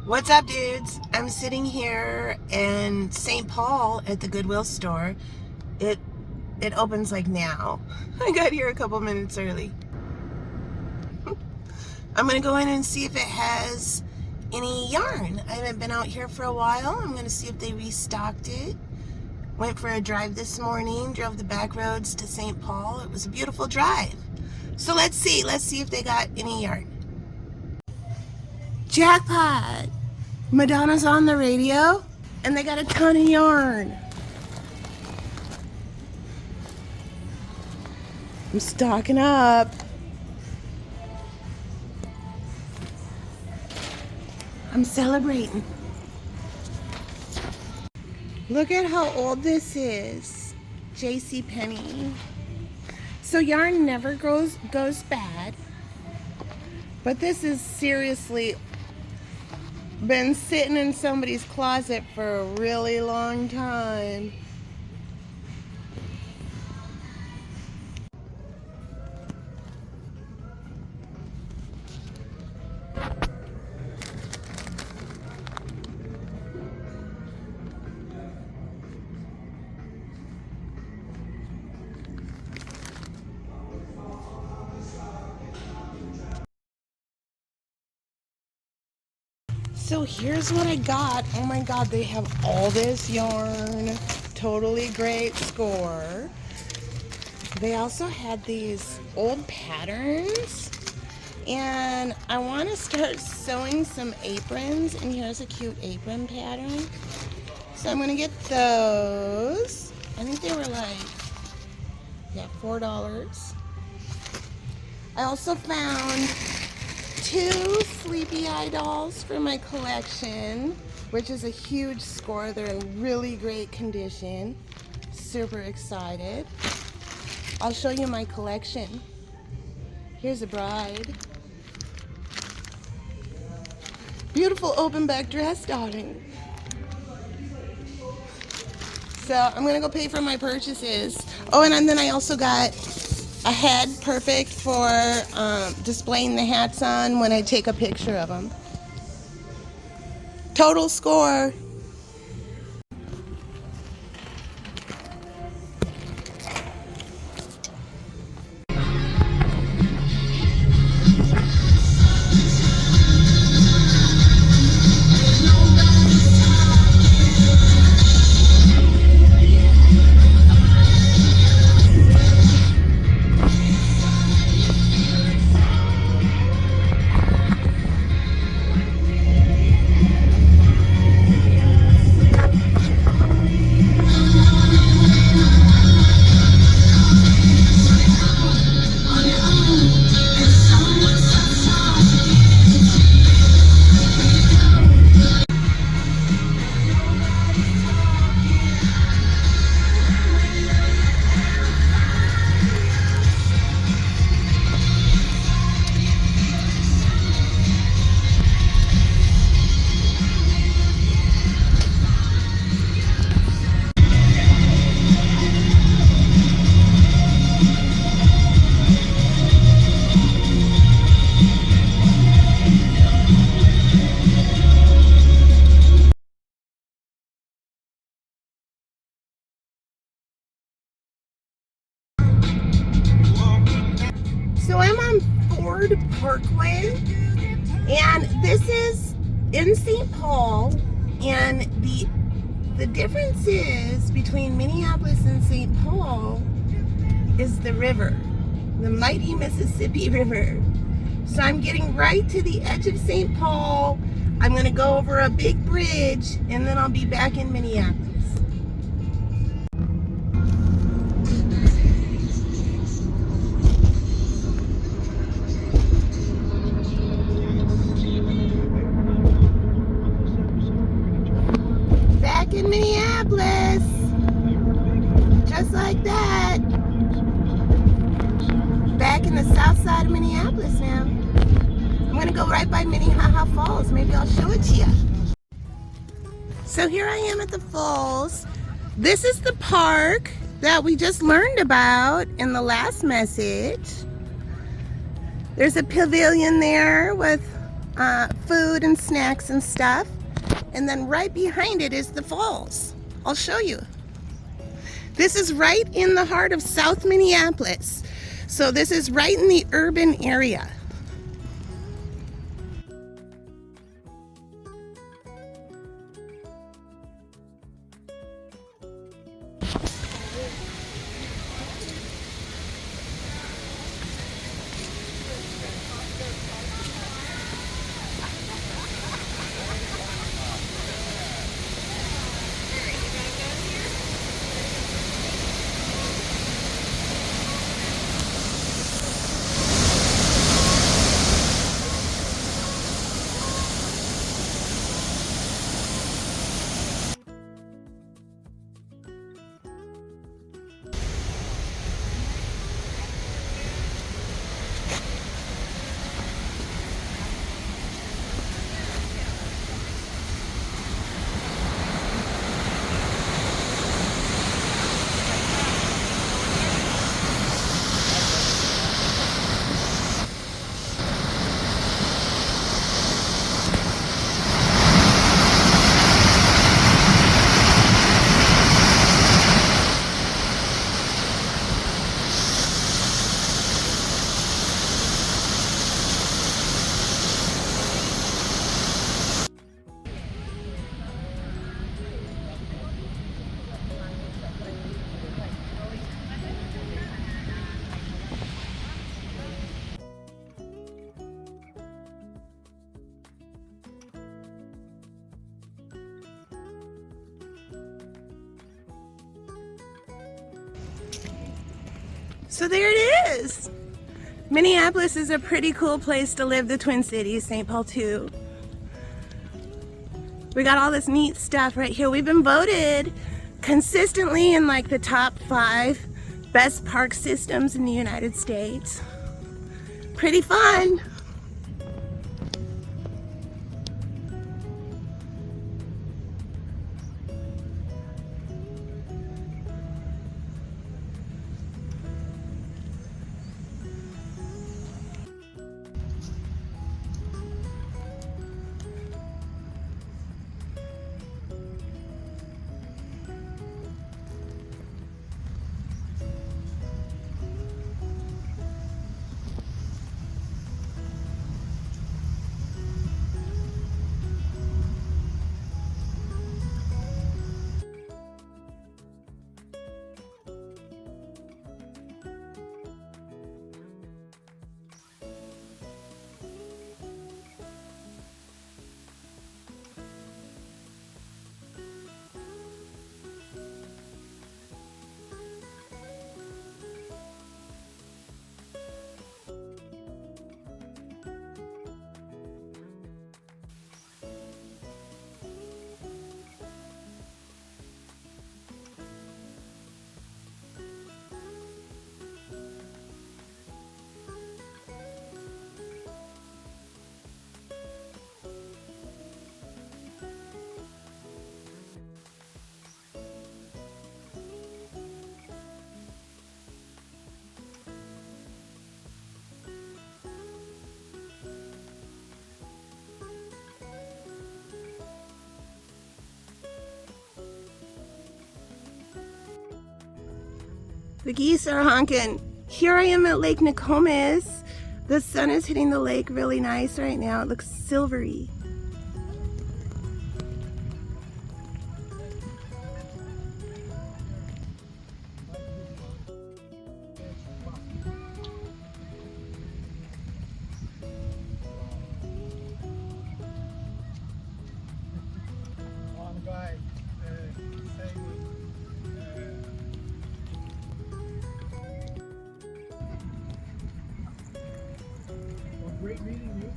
What's up, dudes? I'm sitting here in St. Paul at the Goodwill store. It opens like now. I got here a couple minutes early. I'm gonna go in and see if it has any yarn. I haven't been out here for a while. I'm gonna see if they restocked it. Went for a drive this morning, drove the back roads to St. Paul. It was a beautiful drive. So let's see if they got any yarn. Jackpot! Madonna's on the radio, and they got a ton of yarn. I'm stocking up. I'm celebrating. Look at how old this is. JCPenney. So yarn never goes bad, but this is seriously been sitting in somebody's closet for a really long time. So here's what I got. Oh my God, they have all this yarn. Totally great score. They also had these old patterns, and I want to start sewing some aprons, and here's a cute apron pattern. So I'm gonna get those. I think they were like, yeah, $4. I also found 2 sleepy eye dolls for my collection, which is a huge score. They're in really great condition. Super excited. I'll show you my collection. Here's a bride. Beautiful open back dress, darling. So I'm gonna go pay for my purchases. Oh, and then I also got a head, perfect for displaying the hats on when I take a picture of them. Total score. So I'm on Ford Parkway, and this is in St. Paul, and the difference is between Minneapolis and St. Paul is the river, the mighty Mississippi River. So I'm getting right to the edge of St. Paul. I'm going to go over a big bridge, and then I'll be back in Minneapolis. In Minneapolis, just like that. Back in the south side of Minneapolis now. I'm gonna go right by Minnehaha Falls. Maybe I'll show it to you. So here I am at the falls. This is the park that we just learned about in the last message. There's a pavilion there with food and snacks and stuff. And then right behind it is the falls. I'll show you. This is right in the heart of South Minneapolis. So this is right in the urban area. So there it is. Minneapolis is a pretty cool place to live, the Twin Cities, St. Paul too. We got all this neat stuff right here. We've been voted consistently in like the top 5 best park systems in the United States. Pretty fun. The geese are honking. Here I am at Lake Nokomis. The sun is hitting the lake really nice right now. It looks silvery. Great meeting you.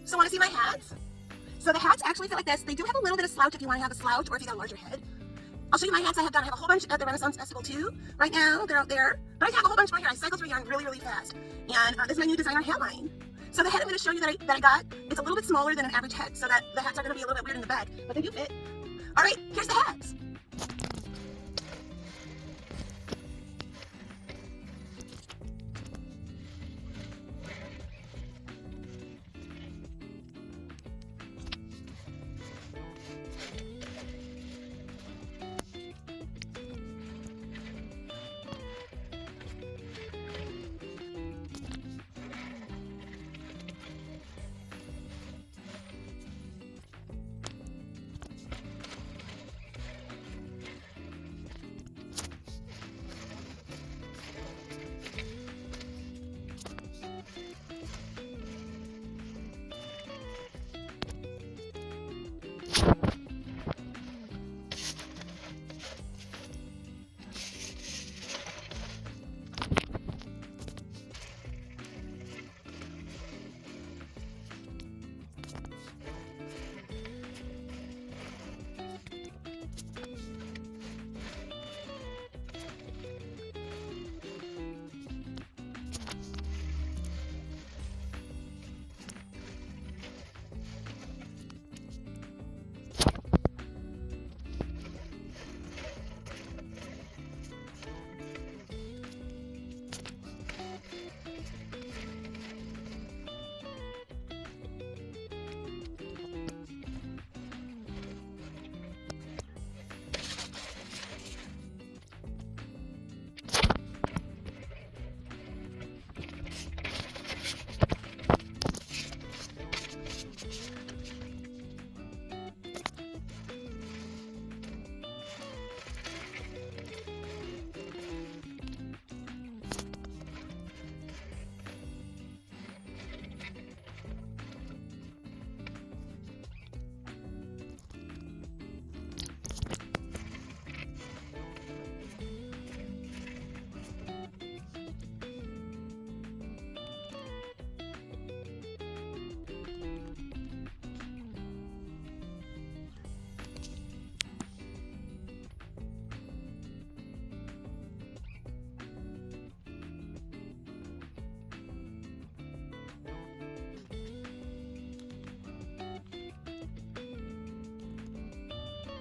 So want to see my hats? So the hats actually fit like this. They do have a little bit of slouch if you want to have a slouch or if you got a larger head. I'll show you my hats I have done. I have a whole bunch at the Renaissance Festival too. Right now, they're out there. But I have a whole bunch more here. I cycle through yarn really, really fast. And this is my new designer hairline. So the head I'm going to show you that I got, it's a little bit smaller than an average head, so that the hats are going to be a little bit weird in the back, but they do fit. All right, here's the hats.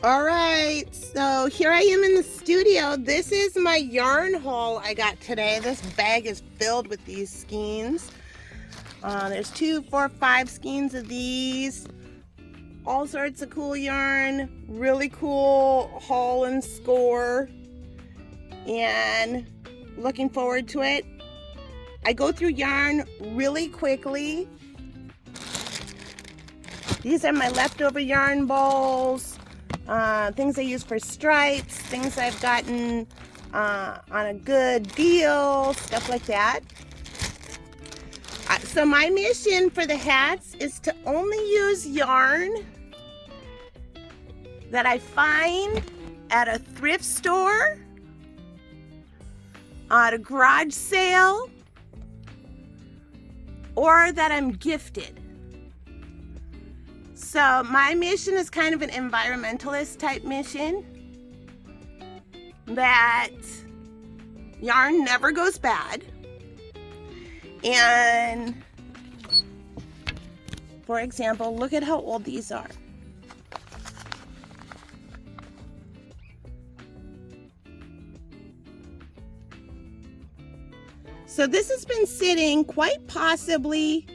All right, so here I am in the studio. This is my yarn haul I got today. This bag is filled with these skeins. There's 2, 4, 5 skeins of these. All sorts of cool yarn. Really cool haul and score. And looking forward to it. I go through yarn really quickly. These are my leftover yarn balls. Things I use for stripes, things I've gotten on a good deal, stuff like that. So my mission for the hats is to only use yarn that I find at a thrift store, at a garage sale, or that I'm gifted. So my mission is kind of an environmentalist type mission, that yarn never goes bad. And for example, look at how old these are. So this has been sitting quite possibly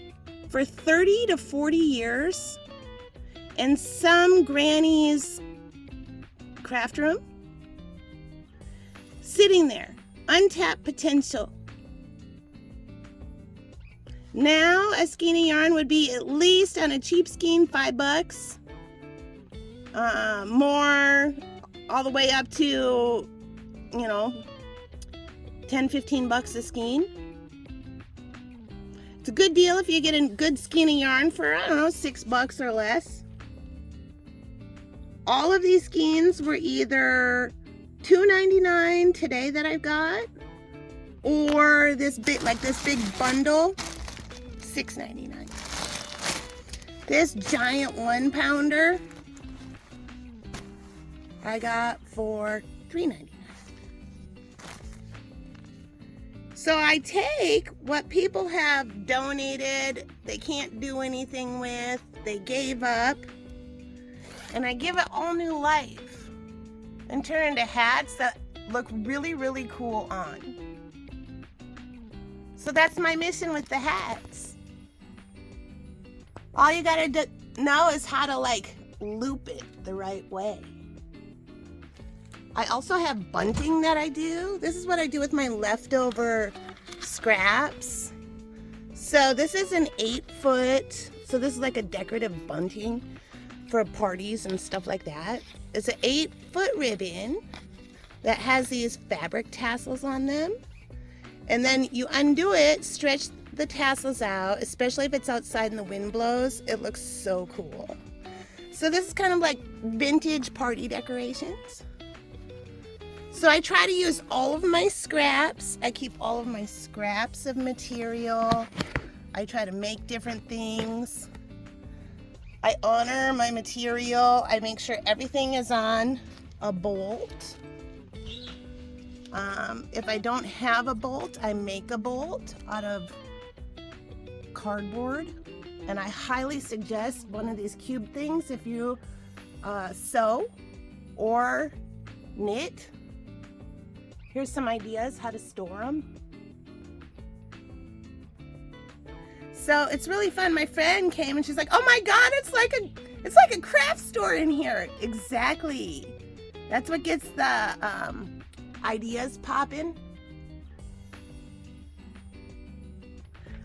for 30 to 40 years. And some granny's craft room, sitting there, untapped potential. Now a skein of yarn would be at least on a cheap skein $5, more all the way up to, you know, $10-15 a skein. It's a good deal if you get a good skein of yarn for, I don't know, $6 or less. All of these skeins were either $2.99 today that I've got, or this big, like this big bundle, $6.99. This giant 1-pounder I got for $3.99. So I take what people have donated, they can't do anything with, they gave up, and I give it all new life and turn it into hats that look really, really cool on. So that's my mission with the hats. All you gotta know is how to like loop it the right way. I also have bunting that I do. This is what I do with my leftover scraps. So this is an 8-foot, so this is like a decorative bunting for parties and stuff like that. It's an 8-foot ribbon that has these fabric tassels on them. And then you undo it, stretch the tassels out, especially if it's outside and the wind blows. It looks so cool. So this is kind of like vintage party decorations. So I try to use all of my scraps. I keep all of my scraps of material. I try to make different things. I honor my material. I make sure everything is on a bolt. If I don't have a bolt, I make a bolt out of cardboard. And I highly suggest one of these cube things if you sew or knit. Here's some ideas how to store them. So it's really fun. My friend came and she's like, "Oh my God, it's like a craft store in here." Exactly. That's what gets the ideas popping.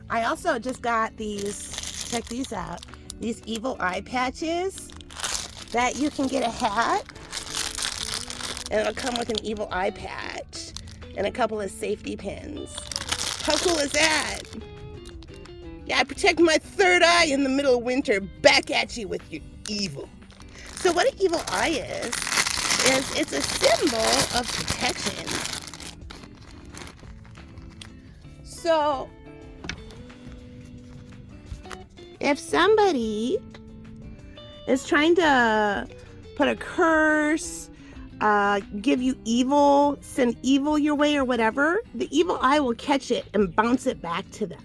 I also just got these, check these out, these evil eye patches that you can get a hat and it'll come with an evil eye patch and a couple of safety pins. How cool is that? Yeah, I protect my third eye in the middle of winter. Back at you with your evil. So what an evil eye is it's a symbol of protection. So if somebody is trying to put a curse, give you evil, send evil your way or whatever, the evil eye will catch it and bounce it back to them.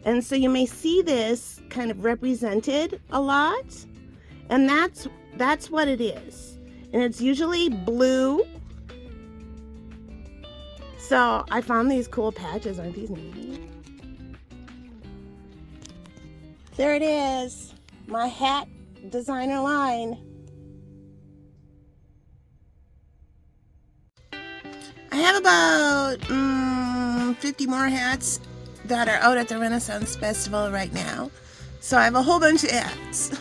And so you may see this kind of represented a lot, and that's what it is. And it's usually blue. So I found these cool patches. Aren't these neat? There it is, my hat designer line. I have about 50 more hats that are out at the Renaissance Festival right now. So I have a whole bunch of hats.